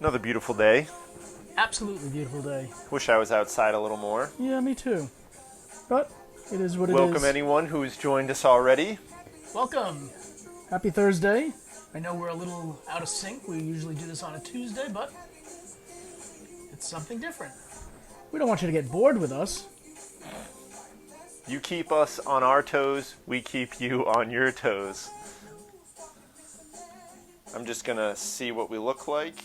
Another beautiful day. Absolutely beautiful day. Wish I was outside a little more. Yeah, me too. But it is what it is. Welcome anyone who's joined us already. Welcome. Happy Thursday. I know we're a little out of sync. We usually do this on a Tuesday, but it's something different. We don't want you to get bored with us. You keep us on our toes, we keep you on your toes. I'm just gonna see what we look like.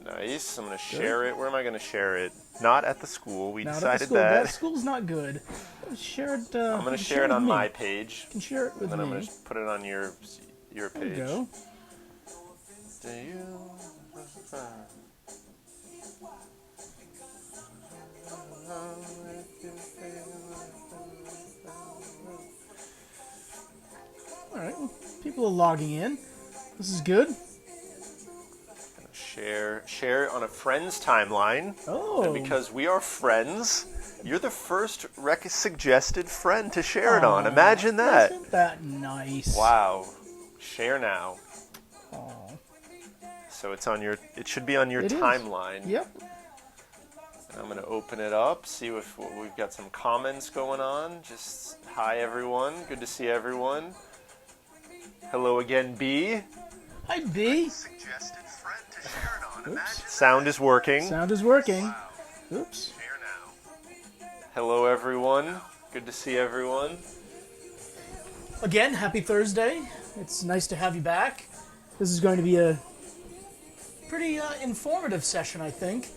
Nice. I'm gonna share it. Where am I gonna share it? Not at the school. We decided at the school. that. That school's not good. Share it. I'm gonna share it on my page. You can share it with and then me. I'm gonna put it on your page. There you go. Do you? All right. Well, people are logging in. This is good. Share on a friend's timeline. Oh. And because we are friends, you're the first suggested friend to share it on. Imagine that. Isn't that nice? Wow. Share now. Aw. So it should be on your timeline. Yep. And I'm going to open it up, see if we've got some comments going on. Just hi everyone. Good to see everyone. Hello again, B. Hi, B. Suggested friend to share it on. Sound is working. Sound is working. Wow. Oops. Share now. Hello everyone. Good to see everyone. Again, happy Thursday. It's nice to have you back. This is going to be a pretty informative session, I think.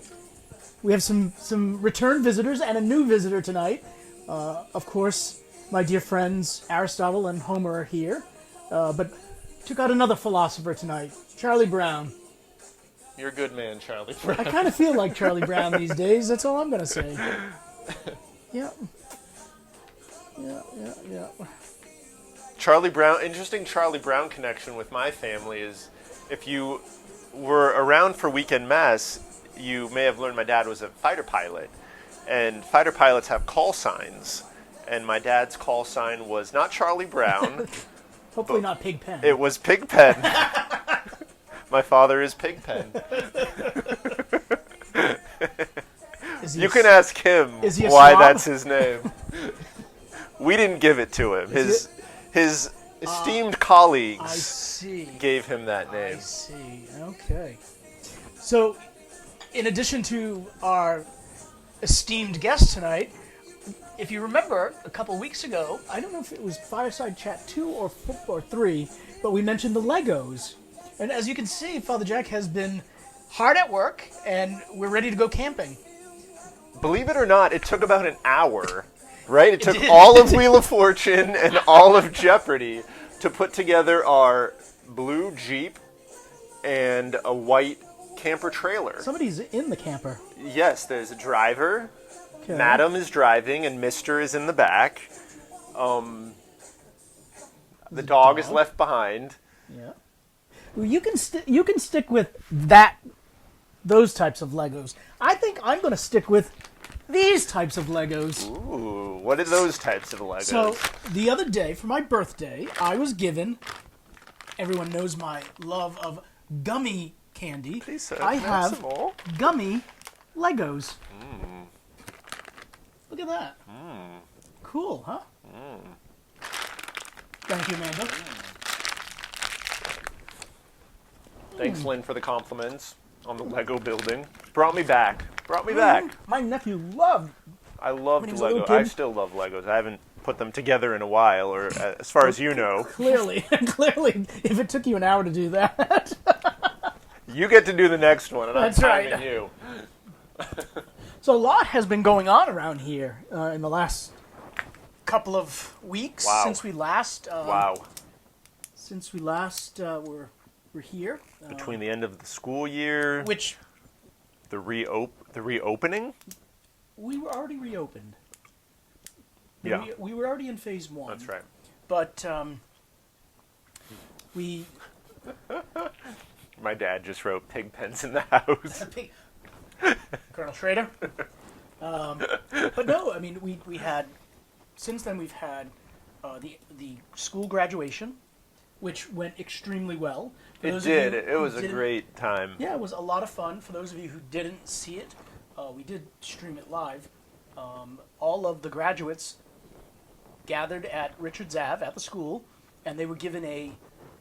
We have some return visitors and a new visitor tonight. Of course, my dear friends Aristotle and Homer are here. But took out another philosopher tonight, Charlie Brown. You're a good man, Charlie Brown. I kind of feel like Charlie Brown these days. That's all I'm going to say. Yeah. Charlie Brown, interesting Charlie Brown connection with my family is if you were around for weekend mass, you may have learned my dad was a fighter pilot. And fighter pilots have call signs. And my dad's call sign was not Charlie Brown. Hopefully not Pigpen. It was Pigpen. My father is Pigpen. You can ask him why that's his name. We didn't give it to him. His esteemed colleagues gave him that name. I see. Okay. So, in addition to our esteemed guest tonight, if you remember, a couple weeks ago, I don't know if it was Fireside Chat 2 or 3, but we mentioned the Legos. And as you can see, Father Jack has been hard at work, and we're ready to go camping. Believe it or not, it took about an hour, right? It took all of Wheel of Fortune and all of Jeopardy to put together our blue Jeep and a white camper trailer. Somebody's in the camper. Yes, there's a driver. Okay. Madam is driving and Mr. is in the back. The dog is left behind. Yeah. Well, you can stick with those types of Legos. I think I'm going to stick with these types of Legos. Ooh, what are those types of Legos? So, the other day, for my birthday, I was given, everyone knows my love of gummy candy. Please, sir, I have some more. gummy Legos. Look at that. Cool, huh? Thank you, Amanda. Thanks, Lynn, for the compliments on the Lego building. Brought me back. Back. My nephew loved. I loved he was a little Lego. kid. I still love Legos. I haven't put them together in a while, or as far as you know. Clearly, if it took you an hour to do that. You get to do the next one, and That's I'm timing right. you. So a lot has been going on around here in the last couple of weeks since we last. Since we last were here. Between the end of the school year, Which the reopening. we were already reopened. Yeah. We were already in phase 1. That's right. But we. My dad just wrote pig pens in the house. Colonel Schrader. But no, I mean, we had, since then we've had the school graduation. which went extremely well. For It those of did. you It who was a didn't- great time. Yeah, it was a lot of fun. For those of you who didn't see it, we did stream it live. All of the graduates gathered at Richards Ave at the school, and they were given a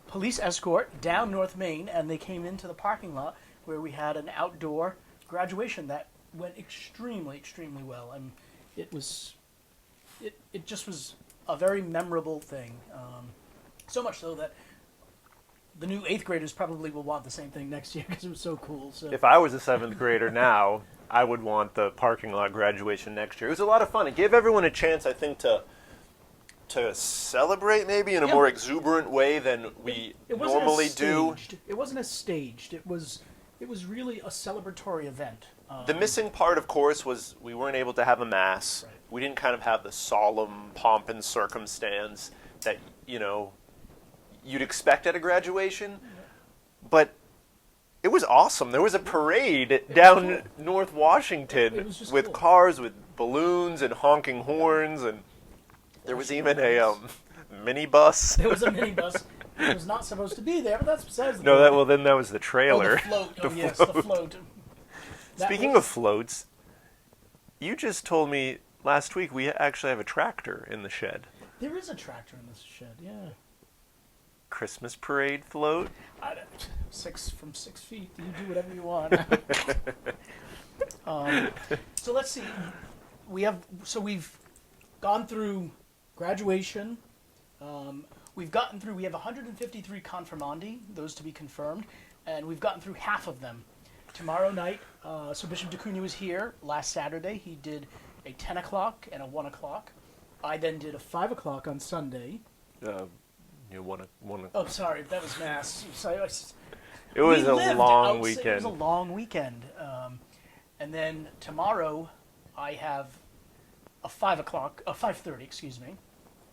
police escort down North Main, and they came into the parking lot where we had an outdoor graduation that went extremely, extremely well. And it just was a very memorable thing. So much so that the new 8th graders probably will want the same thing next year because it was so cool. So If I was a 7th grader now, I would want the parking lot graduation next year. It was a lot of fun. It gave everyone a chance, I think, to celebrate maybe in a Yeah. more exuberant way than we it wasn't normally as do. staged. It wasn't as staged. It was really a celebratory event. The missing part, of course, was we weren't able to have a mass. Right. We didn't kind of have the solemn pomp and circumstance that, you'd expect at a graduation. But it was awesome. There was a parade down cool. North Washington It was just with cool. cars with balloons and honking horns, and there was even a minibus. There was a minibus. It was not supposed to be there, but that's besides the No, point. then that was the Oh, trailer. the float. The Oh, yes, float. the float. That Speaking was- of floats, you just told me last week we actually have a tractor in the shed. There is a tractor in this shed, yeah. Christmas parade float. From 6 feet. You do whatever you want. So let's see. We've gone through graduation. We have 153 confirmandi, those to be confirmed, and we've gotten through half of them. Tomorrow night, so Bishop DeCunha was here last Saturday. He did a 10 o'clock and a 1 o'clock. I then did a 5 o'clock on Sunday. One. Oh, sorry, that was Mass. It was We a lived long outside- weekend. It was a long weekend. And then tomorrow, I have a 5:30, excuse me,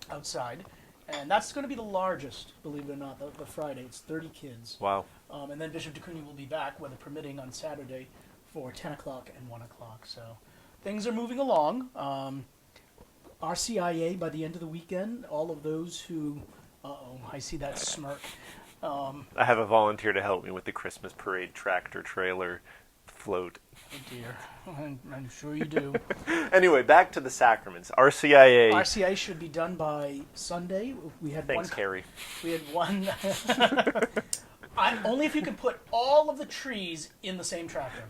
outside. And that's going to be the largest, believe it or not, the Friday. It's 30 kids. Wow. And then Bishop DeCunha will be back, weather permitting, on Saturday for 10 o'clock and 1 o'clock. So things are moving along. RCIA, by the end of the weekend, all of those who... I see that smirk. I have a volunteer to help me with the Christmas parade tractor trailer float. Oh dear, I'm sure you do. Anyway, back to the sacraments. RCIA. RCIA should be done by Sunday. We had Thanks, Harry. We had one. Only if you can put all of the trees in the same tractor.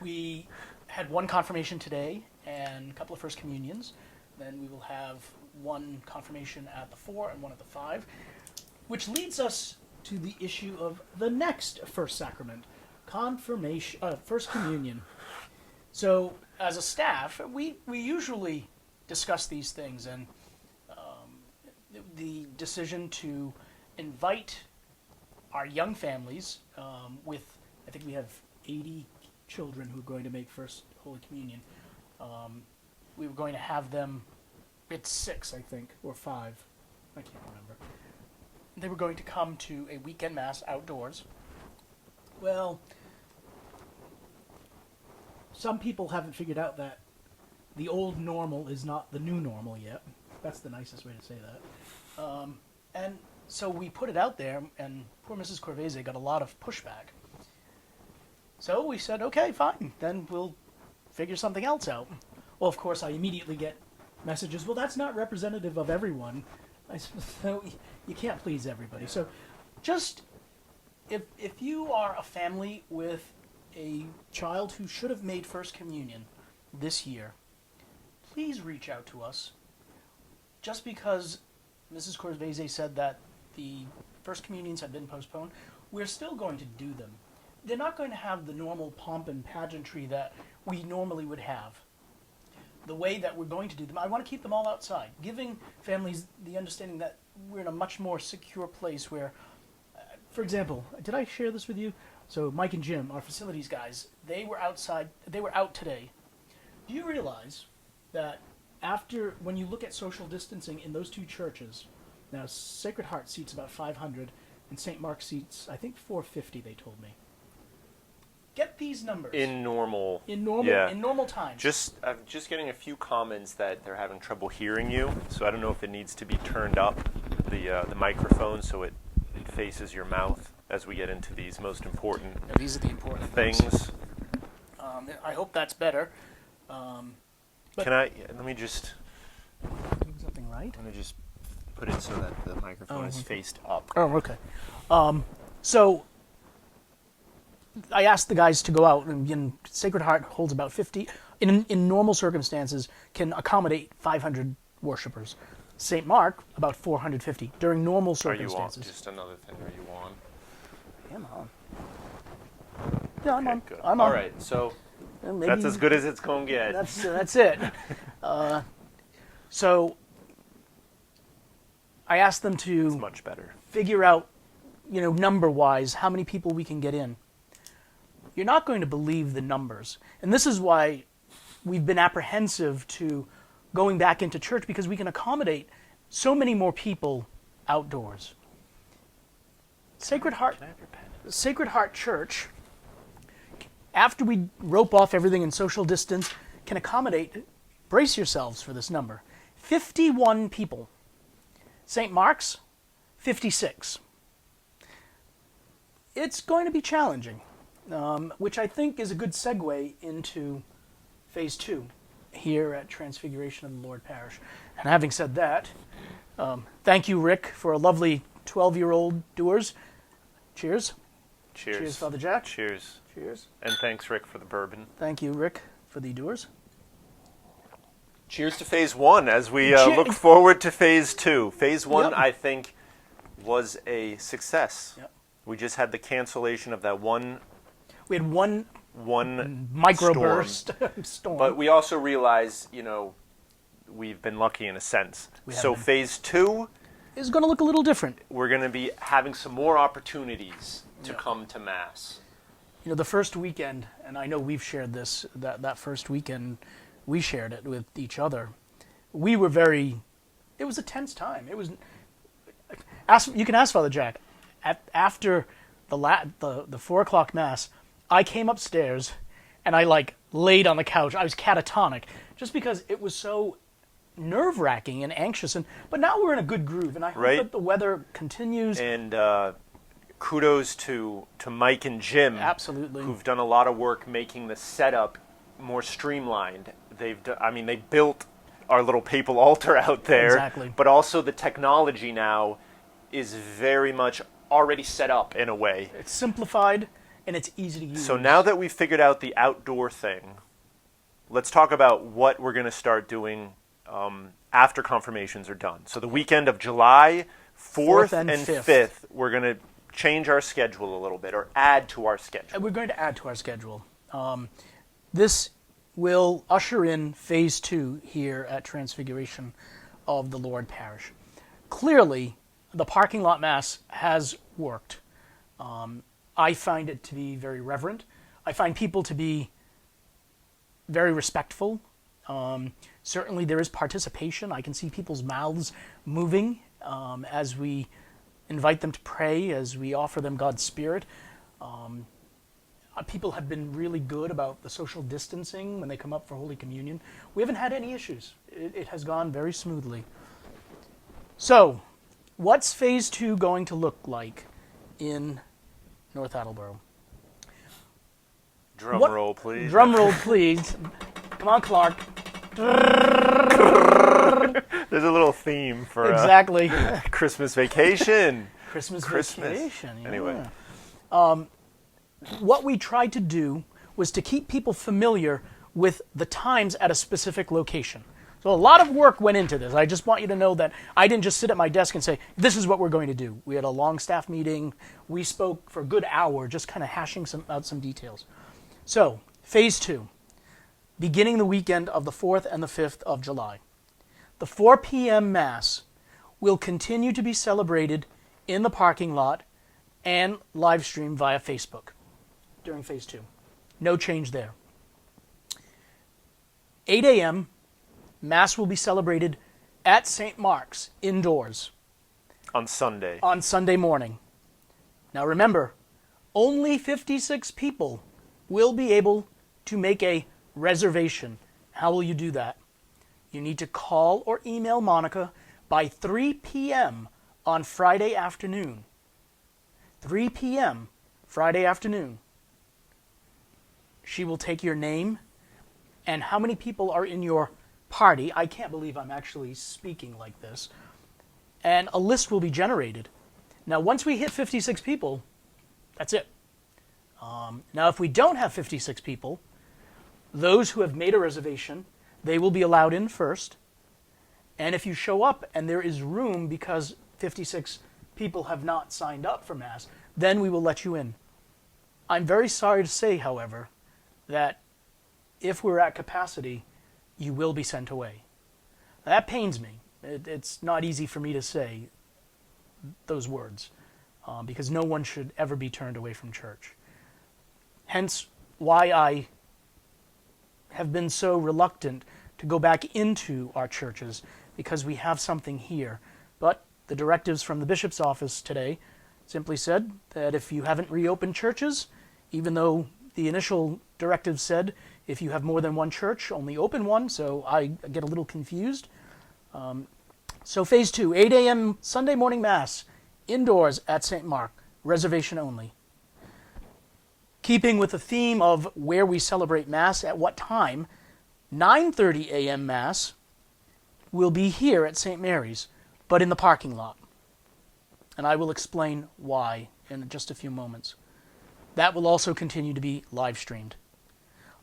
We had one confirmation today and a couple of first communions. Then we will have one confirmation at the 4 and one at the 5, which leads us to the issue of the next first sacrament, first communion. So, as a staff, we usually discuss these things, and the decision to invite our young families with, I think we have 80 children who are going to make First Holy Communion. We were going to have them, it's 6, I think, or 5, I can't remember. They were going to come to a weekend mass outdoors. Well, some people haven't figured out that the old normal is not the new normal yet. That's the nicest way to say that. And so we put it out there, and poor Mrs. Corvese got a lot of pushback. So we said, okay, fine, then we'll figure something else out. Well, of course, I immediately get messages, well, that's not representative of everyone. So you can't please everybody. So just, if you are a family with a child who should have made First Communion this year, please reach out to us. Just because Mrs. Corvese said that the First Communions have been postponed, we're still going to do them. They're not going to have the normal pomp and pageantry that we normally would have. The way that we're going to do them, I want to keep them all outside, giving families the understanding that we're in a much more secure place where, for example, did I share this with you? So Mike and Jim, our facilities guys, they were out today. Do you realize that when you look at social distancing in those two churches, now Sacred Heart seats about 500, and St. Mark seats, I think, 450, they told me. get these numbers in normal in normal times. I'm just getting a few comments that they're having trouble hearing you, so I don't know if it needs to be turned up, the microphone, so it faces your mouth as we get into these most important These are the important things. I hope that's better. Let me just Doing something right? I'm going to just put it so that the microphone is faced up. Oh, okay. So I asked the guys to go out, and Sacred Heart holds about 50. In normal circumstances, can accommodate 500 worshipers. St. Mark, about 450 during normal circumstances. Are you on? Just another thing. Are you on? I'm on. Yeah, I'm on. Good. I'm on. All right, so Maybe that's as good as it's going to get. That's it. So I asked them It's to much better. figure out, number-wise, how many people we can get in. You're not going to believe the numbers. And this is why we've been apprehensive to going back into church, because we can accommodate so many more people outdoors. Sacred Heart Church, after we rope off everything in social distance, can accommodate, brace yourselves for this number, 51 people. St. Mark's, 56. It's going to be challenging, which I think is a good segue into Phase 2 here at Transfiguration of the Lord Parish. And having said that, thank you, Rick, for a lovely 12-year-old doers. Cheers. Cheers. Cheers, Father Jack. Cheers. Cheers. And thanks, Rick, for the bourbon. Thank you, Rick, for the doers. Cheers to Phase 1 as we look forward to Phase 2. Phase 1, Yep. I think, was a success. Yep. We just had the cancellation of that one We had one microburst storm. But we also realize, we've been lucky in a sense. So been. Phase 2, It's going to look a little different. we're going to be having some more opportunities to come to Mass. The first weekend, and I know we've shared this, that first weekend, we shared it with each other. We were it was a tense time. It was, you can ask Father Jack, after the 4 o'clock Mass, I came upstairs and I laid on the couch. I was catatonic just because it was so nerve-wracking and anxious. But now we're in a good groove, and I hope that the weather continues. And kudos to Mike and Jim, Absolutely, who've done a lot of work making the setup more streamlined. They built our little papal altar out there, Exactly. But also the technology now is very much already set up in a way. It's simplified and it's easy to use. So now that we've figured out the outdoor thing, let's talk about what we're going to start doing after confirmations are done. So the weekend of July 4th and 5th, we're going to change our schedule a little bit, or add to our schedule. We're going to add to our schedule. This will usher in Phase 2 here at Transfiguration of the Lord Parish. Clearly, the parking lot Mass has worked. I find it to be very reverent. I find people to be very respectful. Certainly there is participation. I can see people's mouths moving as we invite them to pray, as we offer them God's Spirit. People have been really good about the social distancing when they come up for Holy Communion. We haven't had any issues. It has gone very smoothly. So, what's Phase 2 going to look like in North Attleboro? Drum roll, please. Drum roll, please. Come on, Clark. There's a little theme for Exactly. Christmas vacation. Christmas vacation. Yeah. Anyway. What we tried to do was to keep people familiar with the times at a specific location. So a lot of work went into this. I just want you to know that I didn't just sit at my desk and say, this is what we're going to do. We had a long staff meeting. We spoke for a good hour, just kind of hashing out some details. So, Phase 2, beginning the weekend of the 4th and the 5th of July. The 4 p.m. Mass will continue to be celebrated in the parking lot and live streamed via Facebook during Phase 2. No change there. 8 a.m., Mass will be celebrated at St. Mark's, indoors. On Sunday. On Sunday morning. Now remember, only 56 people will be able to make a reservation. How will you do that? You need to call or email Monica by 3 p.m. on Friday afternoon. 3 p.m. Friday afternoon. She will take your name and how many people are in your party. I can't believe I'm actually speaking like this. And a list will be generated. Now, once we hit 56 people, that's it. Now, if we don't have 56 people, those who have made a reservation, they will be allowed in first. And if you show up and there is room because 56 people have not signed up for Mass, then we will let you in. I'm very sorry to say, however, that if we're at capacity, you will be sent away. Now, that pains me. It's not easy for me to say those words because no one should ever be turned away from church. Hence why I have been so reluctant to go back into our churches because we have something here. But the directives from the bishop's office today simply said that if you haven't reopened churches, even though the initial directive said if you have more than one church, only open one, so I get a little confused. So phase 2, 8 a.m. Sunday morning Mass, indoors at St. Mark, reservation only. Keeping with the theme of where we celebrate Mass at what time, 9:30 a.m. Mass will be here at St. Mary's, but in the parking lot. And I will explain why in just a few moments. That will also continue to be live streamed.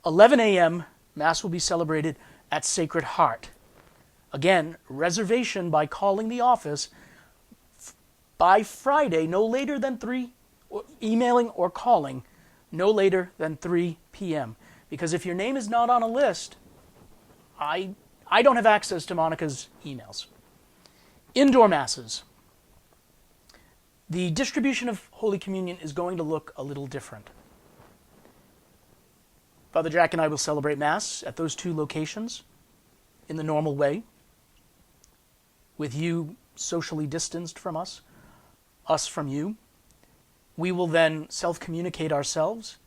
11 a.m. Mass will be celebrated at Sacred Heart. Again, reservation by calling the office by Friday, no later than 3, or emailing or calling, no later than 3 p.m. Because if your name is not on a list, I don't have access to Monica's emails. Indoor Masses. The distribution of Holy Communion is going to look a little different. Father Jack and I will celebrate Mass at those 2 locations in the normal way, with you socially distanced from us from you. We will then self-communicate ourselves,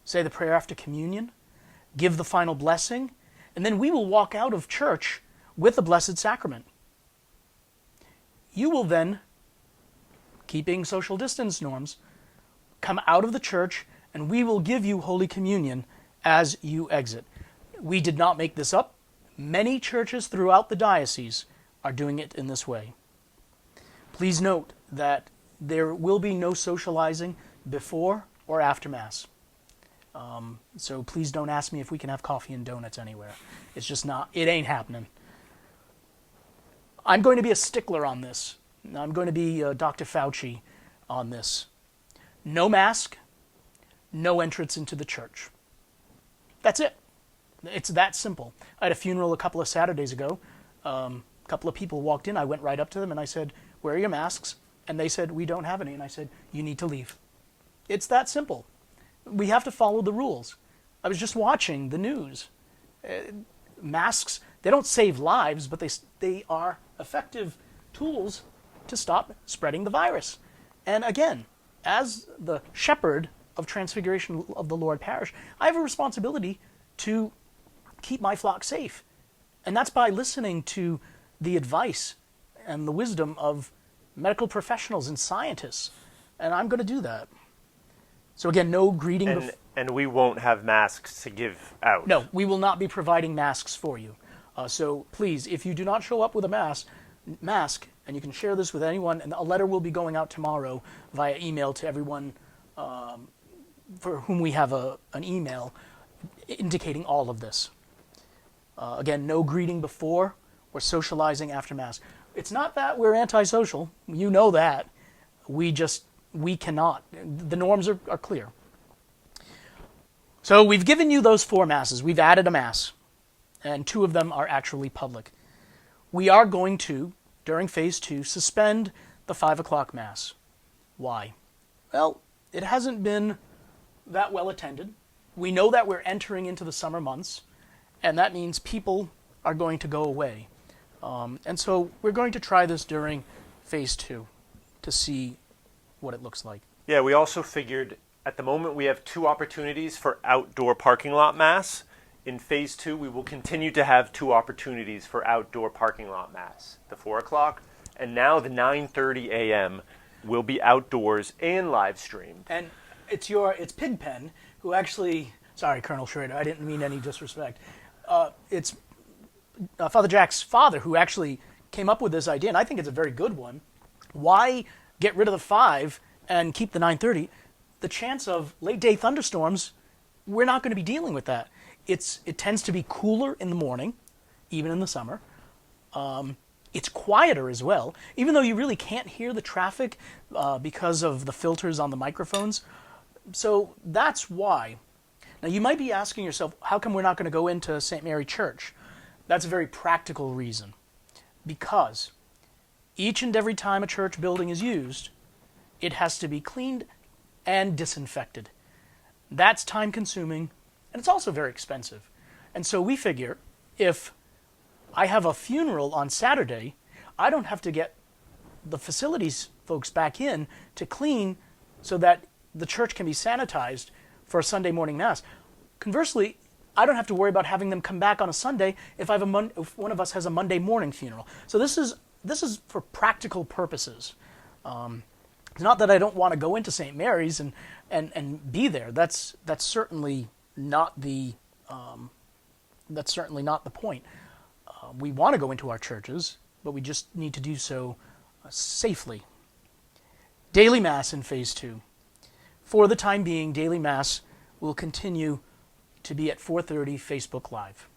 say the prayer after communion, give the final blessing, and then we will walk out of church with the Blessed Sacrament. You will then, keeping social distance norms, come out of the church and we will give you Holy Communion as you exit. We did not make this up. Many churches throughout the diocese are doing it in this way. Please note that there will be no socializing before or after Mass. So please don't ask me if we can have coffee and donuts anywhere. It's just not, it ain't happening. I'm going to be a stickler on this. I'm going to be Dr. Fauci on this. No mask, no entrance into the church. That's it. It's that simple. I had a funeral a couple of Saturdays ago. A couple of people walked in. I went right up to them and I said, "Where are your masks?" And they said, "We don't have any." And I said, "You need to leave." It's that simple. We have to follow the rules. I was just watching the news. Masks, they don't save lives, but they are effective tools to stop spreading the virus. And again, as the shepherd of Transfiguration of the Lord Parish, I have a responsibility to keep my flock safe. And that's by listening to the advice and the wisdom of medical professionals and scientists. And I'm going to do that. So again, no greeting. And we won't have masks to give out. No, we will not be providing masks for you. So please, if you do not show up with a mask, and you can share this with anyone, and a letter will be going out tomorrow via email to everyone for whom we have an email indicating all of this. Again, no greeting before or socializing after Mass. It's not that we're antisocial. You know that. We cannot. The norms are clear. So we've given you those 4 Masses. We've added a Mass, and 2 of them are actually public. We are going to, during phase 2, suspend the 5 o'clock Mass. Why? Well, it hasn't been that well attended. We know that we're entering into the summer months, and that means people are going to go away. And so we're going to try this during phase 2 to see what it looks like. Yeah, we also figured At the moment, we have 2 opportunities for outdoor parking lot mass. In phase 2, we will continue to have 2 opportunities for outdoor parking lot mass. The 4 o'clock and now the 9:30 a.m. will be outdoors and live streamed. And it's Pigpen who actually, sorry, Colonel Schrader, I didn't mean any disrespect. It's Father Jack's father who actually came up with this idea, and I think it's a very good one. Why get rid of the 5 and keep the 9:30? The chance of late day thunderstorms, we're not going to be dealing with that. It tends to be cooler in the morning, even in the summer. It's quieter as well, even though you really can't hear the traffic because of the filters on the microphones. So that's why. Now you might be asking yourself, how come we're not going to go into St. Mary Church? That's a very practical reason. Because each and every time a church building is used, it has to be cleaned and disinfected. That's time consuming, and it's also very expensive. And so we figure if I have a funeral on Saturday, I don't have to get the facilities folks back in to clean so that the church can be sanitized for a Sunday morning mass. Conversely, I don't have to worry about having them come back on a Sunday if if one of us has a Monday morning funeral. So this is for practical purposes. It's not that I don't want to go into St. Mary's and be there. That's certainly not the point. We want to go into our churches, but we just need to do so safely. Daily Mass in Phase 2. For the time being, Daily Mass will continue to be at 4:30 Facebook Live.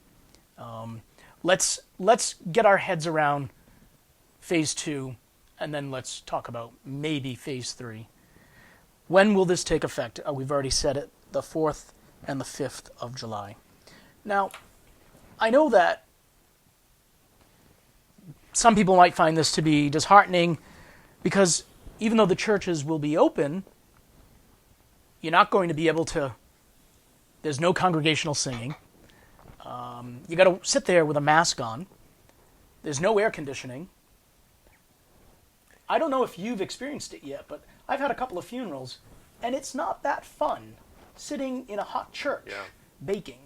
Let's get our heads around Phase 2, and then let's talk about maybe Phase 3. When will this take effect? We've already said it, the 4th and the 5th of July. Now, I know that some people might find this to be disheartening because even though the churches will be open, you're not going to be able to, there's no congregational singing. You got to sit there with a mask on. There's no air conditioning. I don't know if you've experienced it yet, but I've had a couple of funerals, and it's not that fun sitting in a hot church baking.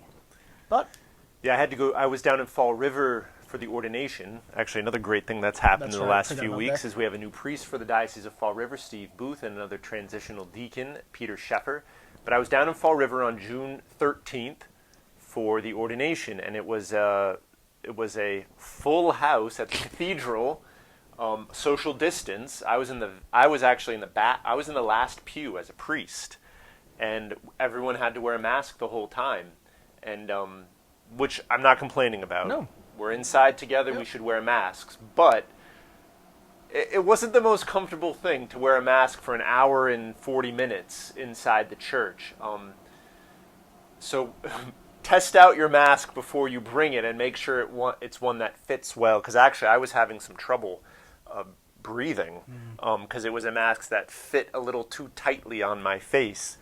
But yeah, I was down in Fall River for the ordination. Actually, another great thing that's happened in the last few weeks is we have a new priest for the Diocese of Fall River, Steve Booth, and another transitional deacon, Peter Sheffer. But I was down in Fall River on June 13th for the ordination, and it was a full house at the cathedral. Social distance. I was in the last pew as a priest, and everyone had to wear a mask the whole time, and which I'm not complaining about. No. We're inside together. Yep. We should wear masks, but it wasn't the most comfortable thing to wear a mask for an hour and 40 minutes inside the church. So test out your mask before you bring it and make sure it's one that fits well, because actually I was having some trouble breathing because it was a mask that fit a little too tightly on my face.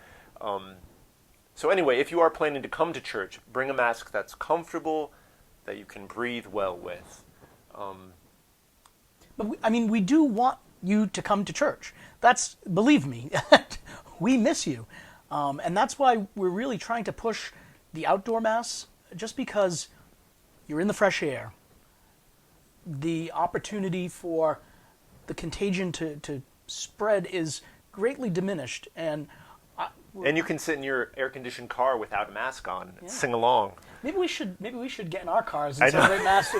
So anyway, if you are planning to come to church, bring a mask that's comfortable, that you can breathe well with. But we do want you to come to church. Believe me, we miss you. And that's why we're really trying to push the outdoor mass, just because you're in the fresh air. The opportunity for the contagion to spread is greatly diminished, and you can sit in your air-conditioned car without a mask on and sing along. Maybe we should get in our cars and celebrate Mass.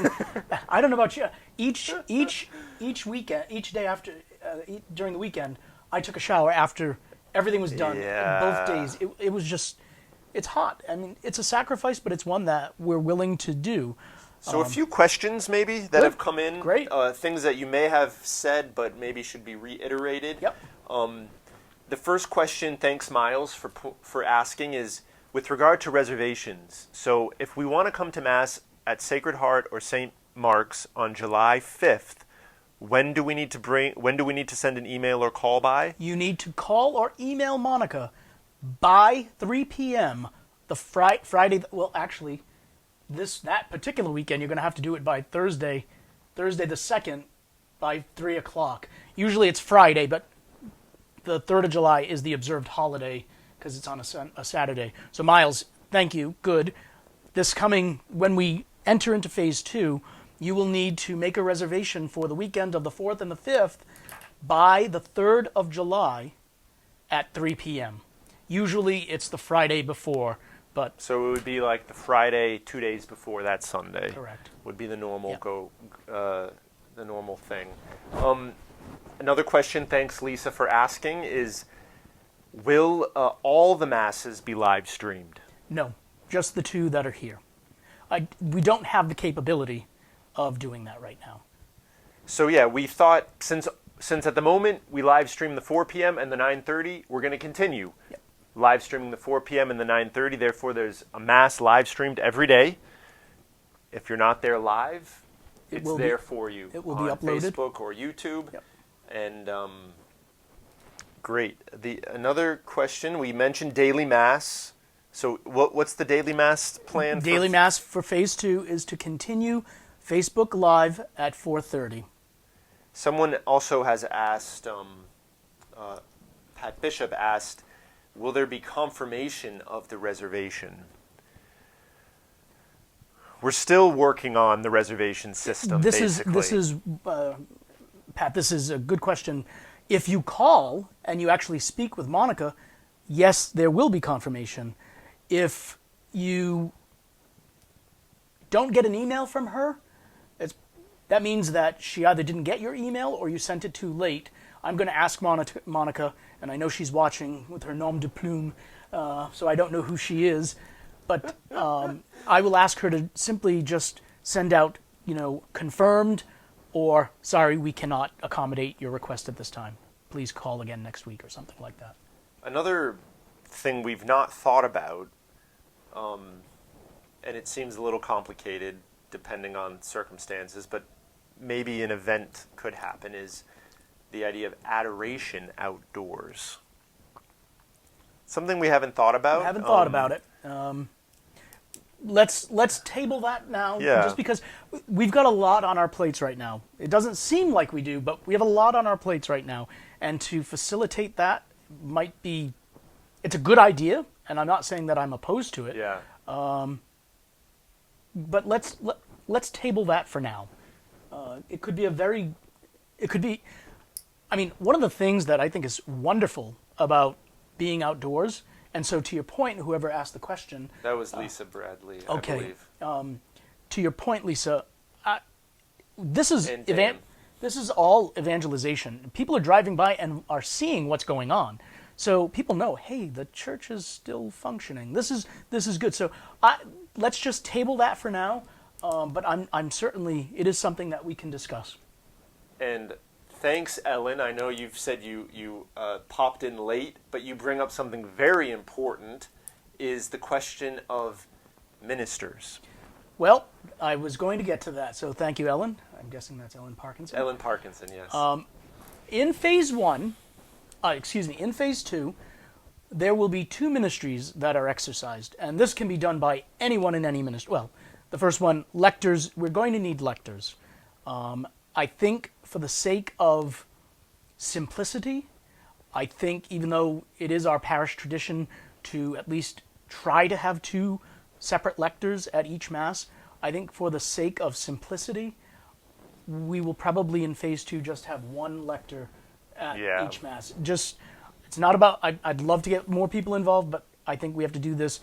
I don't know about you. Each weekend, each day after during the weekend, I took a shower after everything was done. Yeah. Both days, it was just, it's hot. It's a sacrifice, but it's one that we're willing to do. So a few questions maybe that have come in. Great. Things that you may have said but maybe should be reiterated. Yep. The first question, thanks Miles for asking, is with regard to reservations. So if we want to come to Mass at Sacred Heart or St. Mark's on July 5th, when do we need to send an email or call by? You need to call or email Monica by 3 p.m. the Friday. Well, actually, that particular weekend, you're going to have to do it by Thursday the 2nd, by 3 o'clock. Usually it's Friday, but the 3rd of July is the observed holiday because it's on a Saturday. So Miles, thank you. Good. When we enter into phase 2, you will need to make a reservation for the weekend of the 4th and the 5th by the 3rd of July at 3 p.m. Usually it's the Friday before, but... So it would be like the Friday 2 days before that Sunday. Correct. Would be the normal Yeah. the normal thing. Another question, thanks Lisa for asking, is will all the masses be live streamed? No, just the 2 that are here. We don't have the capability of doing that right now. So yeah, we thought since at the moment we live stream the 4 p.m. and the 9:30, we're going to continue live streaming the 4 p.m. and the 9:30. Therefore, there's a mass live streamed every day. If you're not there live, it's there for you. It will be on uploaded. Facebook or YouTube. Yep. And great. Another question, we mentioned daily mass. So what's the daily mass plan? Daily mass for phase 2 is to continue Facebook Live at 4:30. Someone also has asked, Pat Bishop asked, will there be confirmation of the reservation? We're still working on the reservation system, basically. Pat, this is a good question. If you call and you actually speak with Monica, yes, there will be confirmation. If you don't get an email from her, that means that she either didn't get your email or you sent it too late. I'm going to ask Monica, and I know she's watching with her nom de plume, so I don't know who she is, but I will ask her to simply just send out, confirmed, or sorry, we cannot accommodate your request at this time. Please call again next week or something like that. Another thing we've not thought about, and it seems a little complicated depending on circumstances, but maybe an event could happen, is the idea of adoration outdoors. Something we haven't thought about. We haven't thought about it. Let's table that now, just because we've got a lot on our plates right now. It doesn't seem like we do, but we have a lot on our plates right now, and to facilitate that it's a good idea, and I'm not saying that I'm opposed to it. Yeah. But let's table that for now. It could be one of the things that I think is wonderful about being outdoors, and so to your point, whoever asked the question... That was Lisa Bradley, I believe. To your point, Lisa, this is all evangelization. People are driving by and are seeing what's going on. So people know, hey, the church is still functioning. This is good. So let's just table that for now. But I'm certainly, it is something that we can discuss. And thanks, Ellen. I know you've said you popped in late, but you bring up something very important, is the question of ministers. Well, I was going to get to that, so thank you, Ellen. I'm guessing that's Ellen Parkinson. Ellen Parkinson, yes. In phase 2, there will be 2 ministries that are exercised, and this can be done by anyone in any ministry. Well, the first one, lectors. We're going to need lectors. I think for the sake of simplicity, I think even though it is our parish tradition to at least try to have 2 separate lectors at each Mass, I think for the sake of simplicity, we will probably in phase 2 just have 1 lector at each Mass. It's not about, I'd love to get more people involved, but I think we have to do this.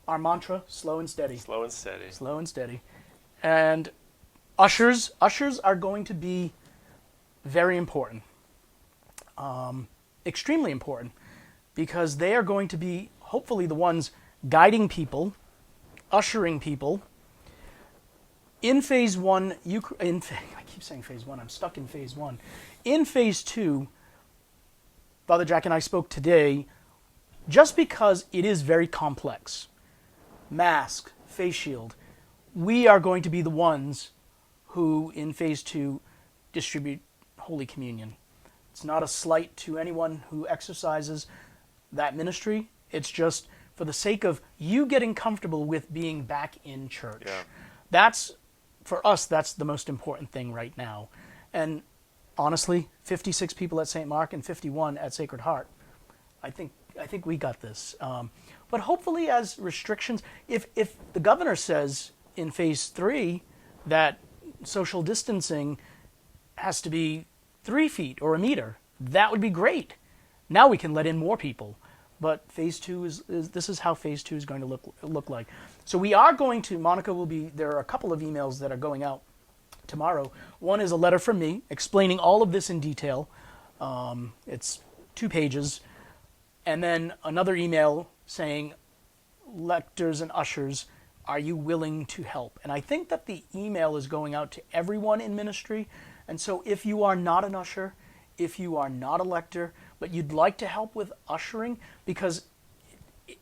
Our mantra, slow and steady. Slow and steady. Slow and steady. And ushers are going to be very important. Extremely important. Because they are going to be, hopefully, the ones guiding people, ushering people. In phase 1, I keep saying phase 1, I'm stuck in phase 1. In phase 2, Father Jack and I spoke today, just because it is very complex. Mask, face shield. We are going to be the ones who, in phase 2, distribute Holy Communion. It's not a slight to anyone who exercises that ministry. It's just for the sake of you getting comfortable with being back in church. Yeah. For us, that's the most important thing right now. And honestly, 56 people at St. Mark and 51 at Sacred Heart. I think think we got this. But hopefully, as restrictions, if the governor says in phase 3 that social distancing has to be 3 feet or a meter, that would be great. Now we can let in more people. But phase 2 is how phase 2 is going to look like. So we are going to, Monica will be, there are a couple of emails that are going out tomorrow. One is a letter from me explaining all of this in detail. It's 2 pages. And then another email saying, lectors and ushers, are you willing to help? And I think that the email is going out to everyone in ministry. And so if you are not an usher, if you are not a lector, but you'd like to help with ushering, because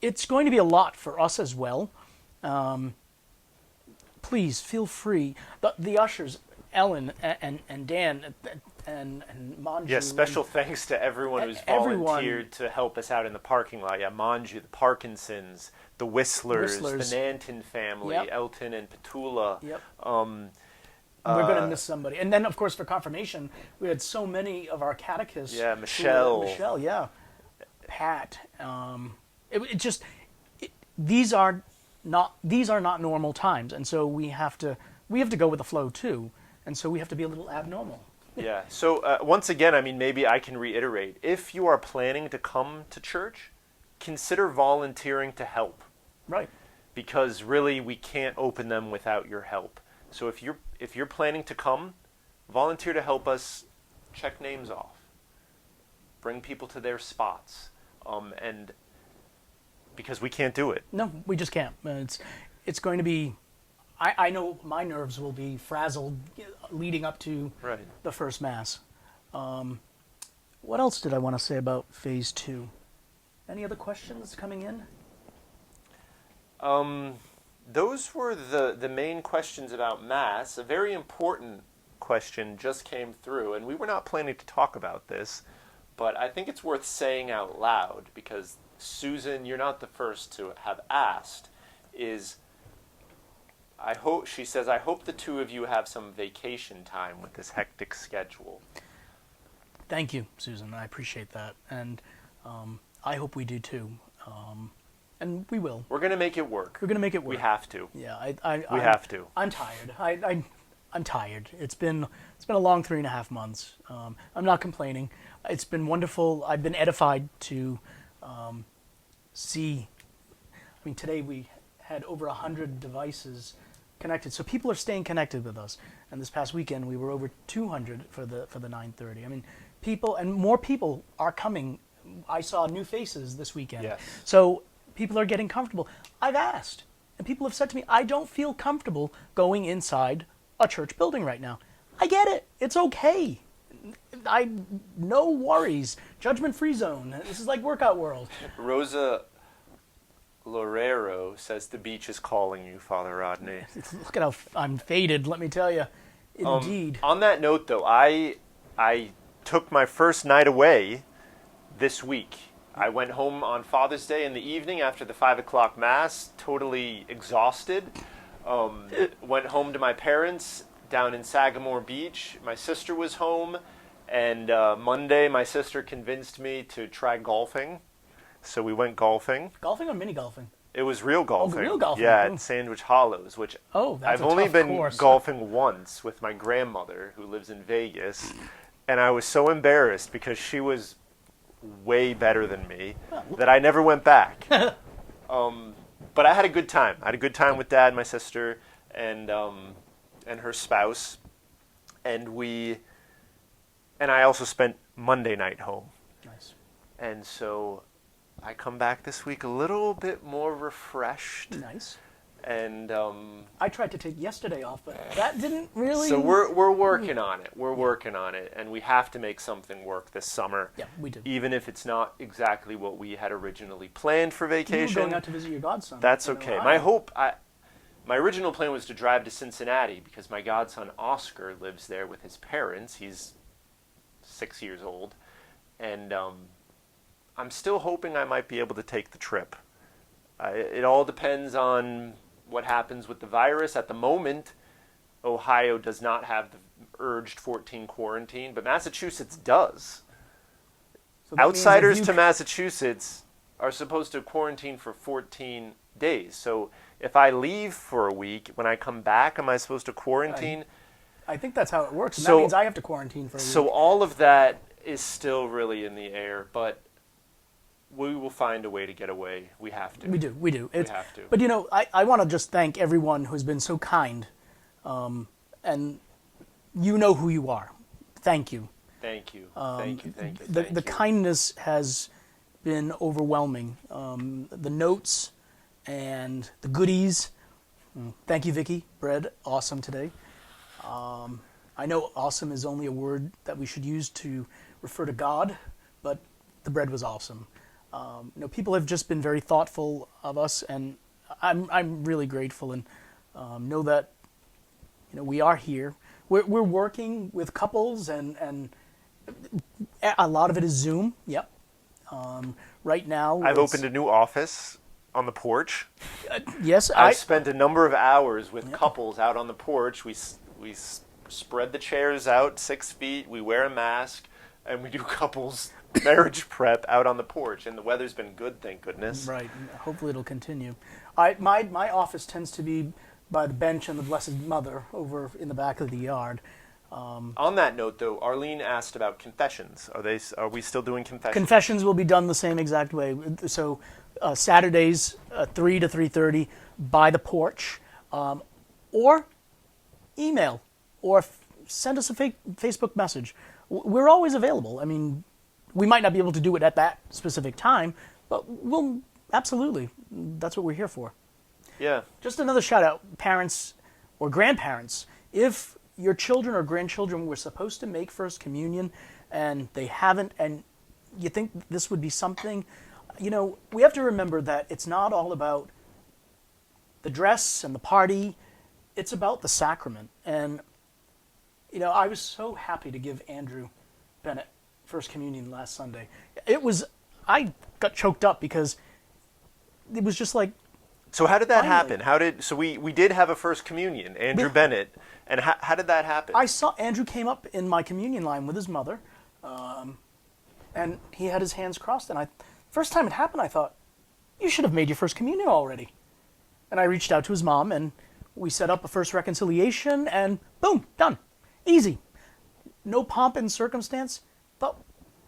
it's going to be a lot for us as well, please feel free. The ushers, Ellen and Dan and Manju. Yeah, special thanks to everyone who's volunteered to help us out in the parking lot. Yeah, Manju, the Parkinsons, the Whistlers, the Nanton family, Yep. Elton and Petula. Yep. We're going to miss somebody. And then, of course, for confirmation, we had so many of our catechists. Yeah, Michelle. Michelle, yeah. Pat. These are not normal times, and so we have to go with the flow too, and so we have to be a little abnormal. Yeah. So once again, I mean, maybe I can reiterate: if you are planning to come to church, consider volunteering to help. Right. Because really, we can't open them without your help. So if you're planning to come, volunteer to help us check names off, bring people to their spots, and because we can't do it. No, we just can't. It's going to be. I know my nerves will be frazzled leading up to the first Mass. What else did I want to say about phase 2? Any other questions coming in? Those were the main questions about Mass. A very important question just came through, and we were not planning to talk about this, but I think it's worth saying out loud, because Susan, you're not the first to have asked, she says, I hope the two of you have some vacation time with this hectic schedule. Thank you, Susan. I appreciate that. And I hope we do too. And we will. We're going to make it work. We're going to make it work. We have to. Yeah, we have to. I'm tired. I'm tired. It's been a long 3.5 months. I'm not complaining. It's been wonderful. I've been edified to see. I mean, today we had over 100 devices connected, so people are staying connected with us. And this past weekend we were over 200 for the 9:30. I mean, more people are coming. I saw new faces this weekend. Yes. So people are getting comfortable. I've asked, and people have said to me, I don't feel comfortable going inside a church building right now. I get it. It's okay. No worries. Judgment-free zone. This is like workout world. Rosa Lorero says the beach is calling you, Father Rodney. Look at how I'm faded, let me tell you. Indeed. On that note, though, I took my first night away this week. I went home on Father's Day in the evening after the 5 o'clock Mass, totally exhausted. Went home to my parents down in Sagamore Beach. My sister was home, and Monday my sister convinced me to try golfing. So we went golfing. Golfing or mini golfing? It was real golfing. Oh, real golfing. Yeah, at Sandwich Hollows, which that's I've only tough been course. golfing once with my grandmother, who lives in Vegas, and I was so embarrassed because she was way better than me that I never went back. But I had a good time. I had a good time with Dad, my sister, and her spouse, and I also spent Monday night home. Nice. And so I come back this week a little bit more refreshed. Nice. And I tried to take yesterday off, but that didn't really. So we're working on it. We're working on it, and we have to make something work this summer. Yeah, we do. Even if it's not exactly what we had originally planned for vacation. You were going out to visit your godson. That's okay. My original plan was to drive to Cincinnati because my godson Oscar lives there with his parents. He's 6 years old, and I'm still hoping I might be able to take the trip. It all depends on what happens with the virus. At the moment, Ohio does not have the urged 14 quarantine, but Massachusetts does. So Outsiders to Massachusetts are supposed to quarantine for 14 days. So if I leave for a week, when I come back, am I supposed to quarantine? I think that's how it works. And So- that means I have to quarantine for a week. So all of that is still really in the air, but we will find a way to get away. We have to. We do. We have to. But, I want to just thank everyone who's been so kind. And you know who you are. Thank you. Thank you. Thank you. The kindness has been overwhelming. The notes and the goodies. Thank you, Vicky. Bread, awesome today. I know awesome is only a word that we should use to refer to God, but the bread was awesome. People have just been very thoughtful of us, and I'm really grateful, and know that we are here. We're working with couples, and a lot of it is Zoom. Yep. Right now, I've opened a new office on the porch. Yes, I've spent a number of hours with couples out on the porch. We spread the chairs out 6 feet. We wear a mask, and we do couples marriage prep out on the porch. And the weather's been good, thank goodness. Right. Hopefully it'll continue. My office tends to be by the bench and the Blessed Mother over in the back of the yard. On that note, though, Arlene asked about confessions. Are we still doing confessions? Confessions will be done the same exact way. So Saturdays, 3 to 3:30 by the porch, or email, or send us a Facebook message. We're always available. I mean, we might not be able to do it at that specific time, but we'll absolutely. That's what we're here for. Yeah. Just another shout out, parents or grandparents. If your children or grandchildren were supposed to make First Communion and they haven't, and you think this would be something, we have to remember that it's not all about the dress and the party. It's about the sacrament. And, I was so happy to give Andrew Bennett First Communion last Sunday. I got choked up because it was just like, so how did that finally happen? So we did have a First Communion, Andrew Bennett, and how did that happen? I saw Andrew came up in my communion line with his mother, and he had his hands crossed. And first time it happened, I thought, you should have made your First Communion already. And I reached out to his mom, and we set up a first reconciliation, and boom, done. Easy. No pomp and circumstance, but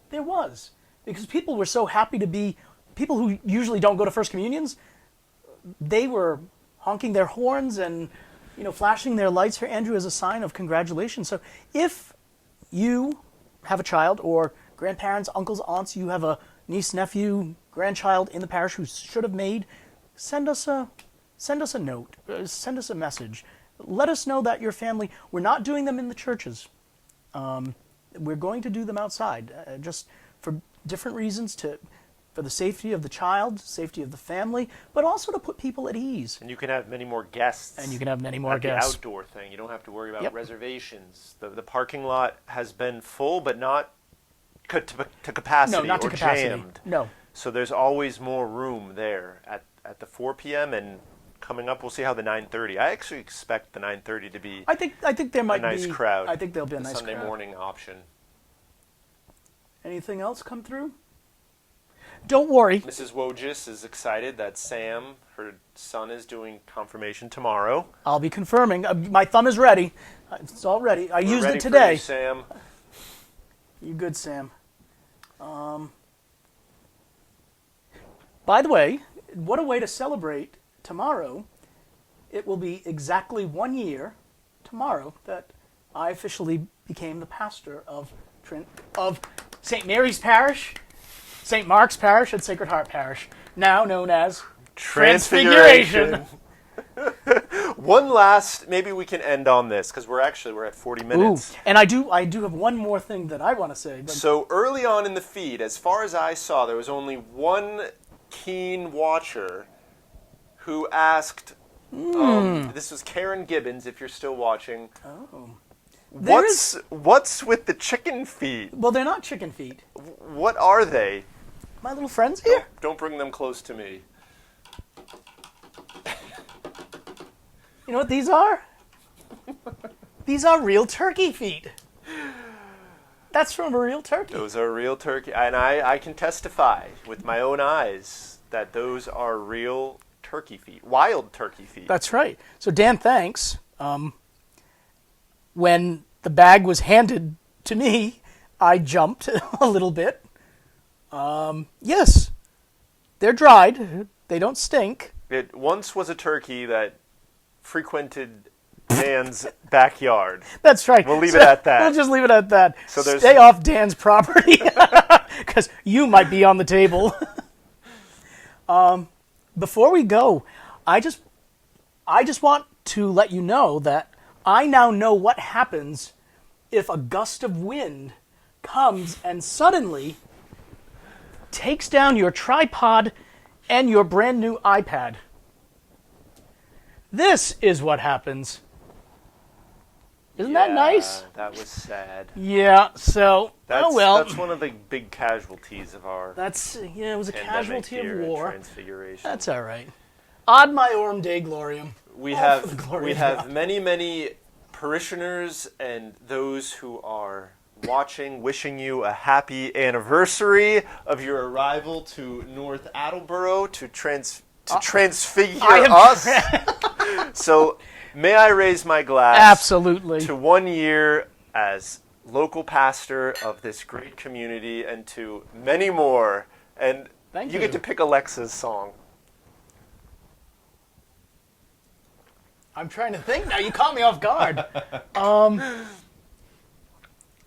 there was. Because people were so happy to be, people who usually don't go to First Communions, they were honking their horns and, flashing their lights for Andrew as a sign of congratulations. So if you have a child, or grandparents, uncles, aunts, you have a niece, nephew, grandchild in the parish who should have made, send us a note, send us a message. Let us know that your family, we're not doing them in the churches. We're going to do them outside, just for different reasons, for the safety of the child, safety of the family, but also to put people at ease. And you can have many more guests. The outdoor thing. You don't have to worry about reservations. The parking lot has been full, but not to capacity. No, not to capacity. Jammed. No. So there's always more room there at the 4 p.m. and coming up. We'll see how the 9:30. I actually expect the 9:30 to be. I think there might be a nice crowd. I think there'll be a nice Sunday crowd. morning option. Anything else come through? Don't worry. Mrs. Wojcik is excited that Sam, her son, is doing confirmation tomorrow. I'll be confirming. My thumb is ready. It's all ready. We're used ready it today. For you, Sam. You good, Sam? By the way, what a way to celebrate tomorrow. It will be exactly 1 year tomorrow that I officially became the pastor of St. Mary's Parish, St. Mark's Parish, and Sacred Heart Parish, now known as Transfiguration. One last, maybe we can end on this, because we're at 40 minutes. Ooh, and I do have one more thing that I want to say. But so early on in the feed, as far as I saw, there was only one keen watcher who asked, this was Karen Gibbons, if you're still watching. Oh. What's with the chicken feet? Well, they're not chicken feet. What are they? My little friends here? Don't bring them close to me. You know what these are? These are real turkey feet. That's from a real turkey. Those are real turkey. And I can testify with my own eyes that those are real turkey feet. Wild turkey feet. That's right. So, Dan, thanks. When the bag was handed to me, I jumped a little bit. Yes, they're dried. They don't stink. It once was a turkey that frequented Dan's backyard. That's right. We'll leave it at that. We'll just leave it at that. So there's- Stay off Dan's property because you might be on the table. Before we go, I just want to let you know that I now know what happens if a gust of wind comes and suddenly takes down your tripod and your brand new iPad. This is what happens. Isn't that nice? That was sad. Yeah, so, That's well. one of the big casualties of our It was a pandemic casualty here of at war. Transfiguration. That's all right. Ad Maiorem Dei Gloriam. We All for the glory we of have God. many parishioners and those who are watching, wishing you a happy anniversary of your arrival to North Attleboro to transfigure I am us. So may I raise my glass Absolutely. to 1 year as local pastor of this great community and to many more. And Thank you you. get to pick Alexa's song. I'm trying to think now. You caught me off guard.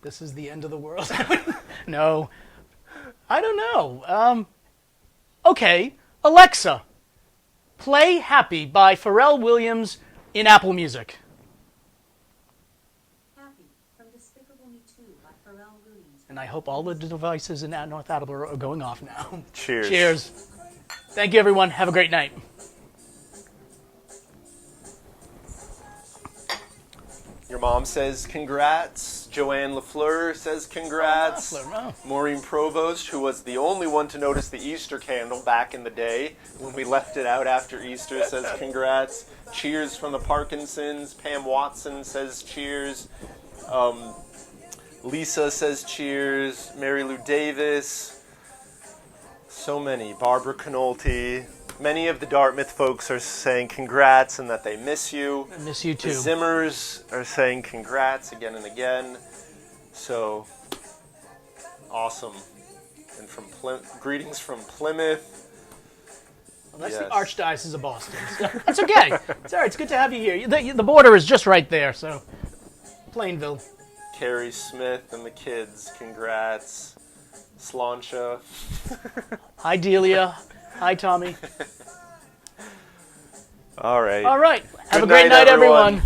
This is the end of the world. No. I don't know. Okay. Alexa, play Happy by Pharrell Williams in Apple Music. Happy from Despicable Me 2 by Pharrell Williams. And I hope all the devices in North Attleboro are going off now. Cheers. Cheers. Thank you, everyone. Have a great night. Your mom says congrats. Joanne LaFleur says congrats. Oh. Maureen Provost, who was the only one to notice the Easter candle back in the day when we left it out after Easter, says congrats. Cheers from the Parkinsons. Pam Watson says cheers. Lisa says cheers. Mary Lou Davis. So many. Barbara Canolti. Many of the Dartmouth folks are saying congrats and that they miss you. I miss you The too. Zimmers are saying congrats again and again. So awesome. And from greetings from Plymouth. Well, that's Yes. the Archdiocese of Boston. So that's okay. It's all right. It's good to have you here. The border is just right there, so Plainville. Carrie Smith and the kids, congrats. Slancha. Hi, Delia. Hi, Tommy. All right. All right. Have Good a great night, night, everyone.